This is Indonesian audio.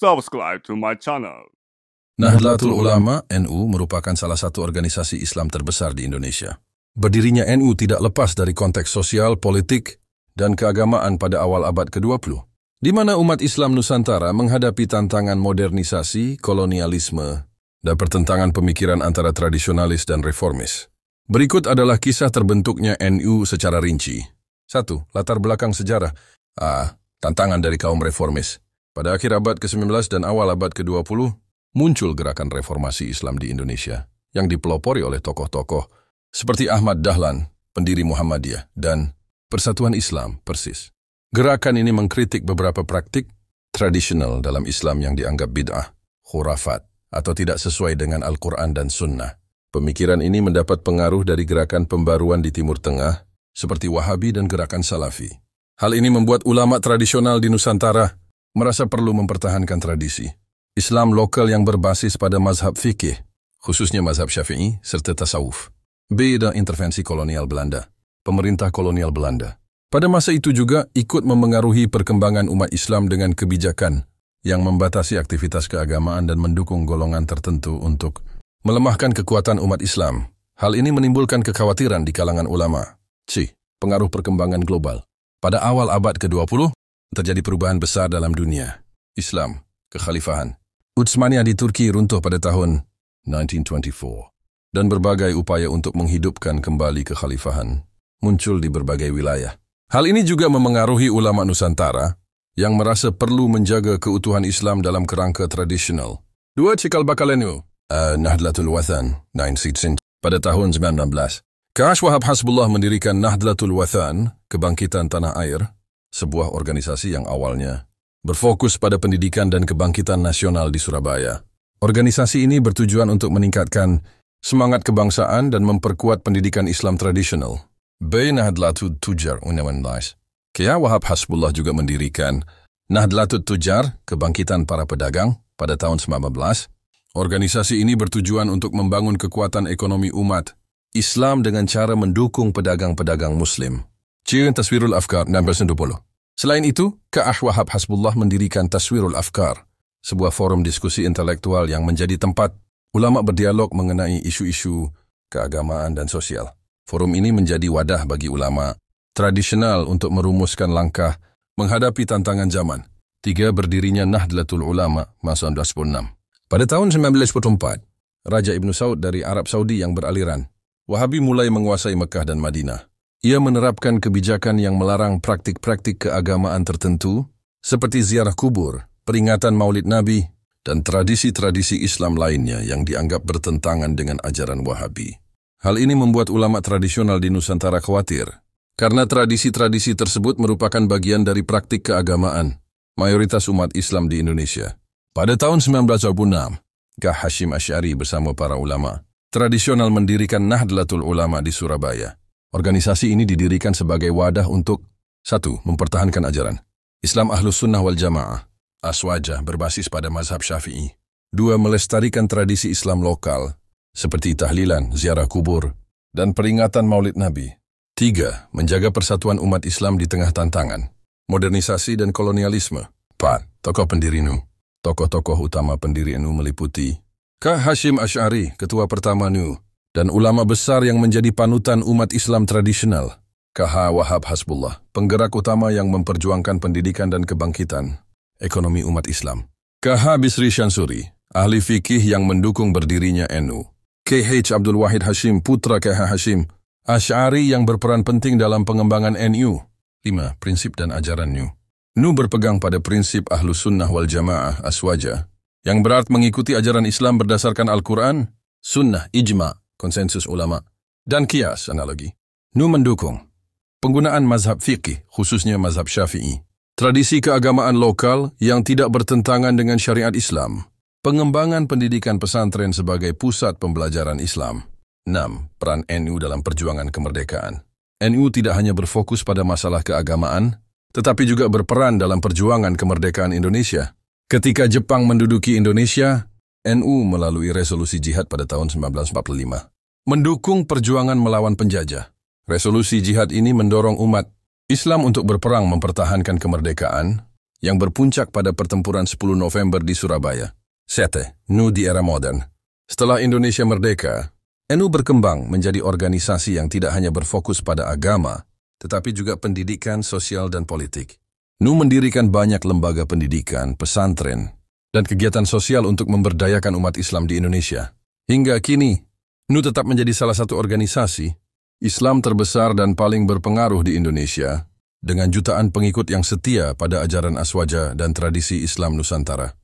subscribe to my channel. Nahdlatul Ulama NU merupakan salah satu organisasi Islam terbesar di Indonesia. Berdirinya NU tidak lepas dari konteks sosial, politik, dan keagamaan pada awal abad ke-20, di mana umat Islam Nusantara menghadapi tantangan modernisasi, kolonialisme, dan pertentangan pemikiran antara tradisionalis dan reformis. Berikut adalah kisah terbentuknya NU secara rinci. 1. Latar belakang sejarah. Tantangan dari kaum reformis. Pada akhir abad ke-19 dan awal abad ke-20, muncul gerakan reformasi Islam di Indonesia yang dipelopori oleh tokoh-tokoh seperti Ahmad Dahlan, pendiri Muhammadiyah, dan Persatuan Islam Persis. Gerakan ini mengkritik beberapa praktik tradisional dalam Islam yang dianggap bid'ah, khurafat, atau tidak sesuai dengan Al-Quran dan Sunnah. Pemikiran ini mendapat pengaruh dari gerakan pembaruan di Timur Tengah seperti Wahabi dan gerakan Salafi. Hal ini membuat ulama tradisional di Nusantara merasa perlu mempertahankan tradisi Islam lokal yang berbasis pada mazhab fikih, khususnya mazhab Syafi'i, serta tasawuf. Dan intervensi kolonial Belanda, pemerintah kolonial Belanda. Pada masa itu juga ikut memengaruhi perkembangan umat Islam dengan kebijakan yang membatasi aktivitas keagamaan dan mendukung golongan tertentu untuk melemahkan kekuatan umat Islam. Hal ini menimbulkan kekhawatiran di kalangan ulama. Pengaruh perkembangan global. Pada awal abad ke-20, terjadi perubahan besar dalam dunia. Islam, kekhalifahan. Utsmaniyah di Turki runtuh pada tahun 1924. Dan berbagai upaya untuk menghidupkan kembali kekhalifahan muncul di berbagai wilayah. Hal ini juga memengaruhi ulama Nusantara yang merasa perlu menjaga keutuhan Islam dalam kerangka tradisional. 2. Cikal bakal NU. Nahdlatul Wathan, 9 pada tahun 19. K.H. Wahab Hasbullah mendirikan Nahdlatul Wathan, Kebangkitan Tanah Air, sebuah organisasi yang awalnya berfokus pada pendidikan dan kebangkitan nasional di Surabaya. Organisasi ini bertujuan untuk meningkatkan semangat kebangsaan dan memperkuat pendidikan Islam tradisional. Nahdlatul Tujar, 19. K.H. Wahab Hasbullah juga mendirikan Nahdlatul Tujar, Kebangkitan Para Pedagang, pada tahun 19. Organisasi ini bertujuan untuk membangun kekuatan ekonomi umat Islam dengan cara mendukung pedagang-pedagang Muslim. Taswirul Afkar, 1920. Selain itu, K.H. Wahab Hasbullah mendirikan Taswirul Afkar, sebuah forum diskusi intelektual yang menjadi tempat ulama berdialog mengenai isu-isu keagamaan dan sosial. Forum ini menjadi wadah bagi ulama tradisional untuk merumuskan langkah menghadapi tantangan zaman. 3. Berdirinya Nahdlatul Ulama, masa 1996. Pada tahun 1944, Raja Ibnu Saud dari Arab Saudi yang beraliran Wahabi mulai menguasai Mekah dan Madinah. Ia menerapkan kebijakan yang melarang praktik-praktik keagamaan tertentu seperti ziarah kubur, peringatan Maulid Nabi, dan tradisi-tradisi Islam lainnya yang dianggap bertentangan dengan ajaran Wahabi. Hal ini membuat ulama tradisional di Nusantara khawatir, karena tradisi-tradisi tersebut merupakan bagian dari praktik keagamaan mayoritas umat Islam di Indonesia. Pada tahun 1926, K.H. Hashim Asy'ari bersama para ulama tradisional mendirikan Nahdlatul Ulama di Surabaya. Organisasi ini didirikan sebagai wadah untuk 1. Mempertahankan ajaran Islam Ahlus Sunnah wal Jamaah, Aswajah, berbasis pada mazhab Syafi'i. 2. Melestarikan tradisi Islam lokal, seperti tahlilan, ziarah kubur, dan peringatan Maulid Nabi. 3. Menjaga persatuan umat Islam di tengah tantangan modernisasi dan kolonialisme. 4. Tokoh pendiri NU. Tokoh-tokoh utama pendiri NU meliputi K.H. Hashim Asy'ari, ketua pertama NU, dan ulama besar yang menjadi panutan umat Islam tradisional. K.H. Wahab Hasbullah, penggerak utama yang memperjuangkan pendidikan dan kebangkitan ekonomi umat Islam. K.H. Bisri Syansuri, ahli fikih yang mendukung berdirinya NU. K.H. Abdul Wahid Hashim, putra K.H. Hashim Asy'ari yang berperan penting dalam pengembangan NU. 5. Prinsip dan ajaran NU. NU berpegang pada prinsip Ahlus Sunnah wal Jamaah, Aswajah, yang berarti mengikuti ajaran Islam berdasarkan Al-Quran, Sunnah, Ijma', konsensus ulama, dan Qiyas, analogi. NU mendukung penggunaan mazhab fikih, khususnya mazhab Syafi'i, tradisi keagamaan lokal yang tidak bertentangan dengan syariat Islam, pengembangan pendidikan pesantren sebagai pusat pembelajaran Islam. 6. Peran NU dalam perjuangan kemerdekaan. NU tidak hanya berfokus pada masalah keagamaan, tetapi juga berperan dalam perjuangan kemerdekaan Indonesia. Ketika Jepang menduduki Indonesia, NU melalui resolusi jihad pada tahun 1945, mendukung perjuangan melawan penjajah. Resolusi jihad ini mendorong umat Islam untuk berperang mempertahankan kemerdekaan, yang berpuncak pada pertempuran 10 November di Surabaya. Sete, NU di era modern. Setelah Indonesia merdeka, NU berkembang menjadi organisasi yang tidak hanya berfokus pada agama, tetapi juga pendidikan, sosial, dan politik. NU mendirikan banyak lembaga pendidikan, pesantren, dan kegiatan sosial untuk memberdayakan umat Islam di Indonesia. Hingga kini, NU tetap menjadi salah satu organisasi Islam terbesar dan paling berpengaruh di Indonesia, dengan jutaan pengikut yang setia pada ajaran Aswaja dan tradisi Islam Nusantara.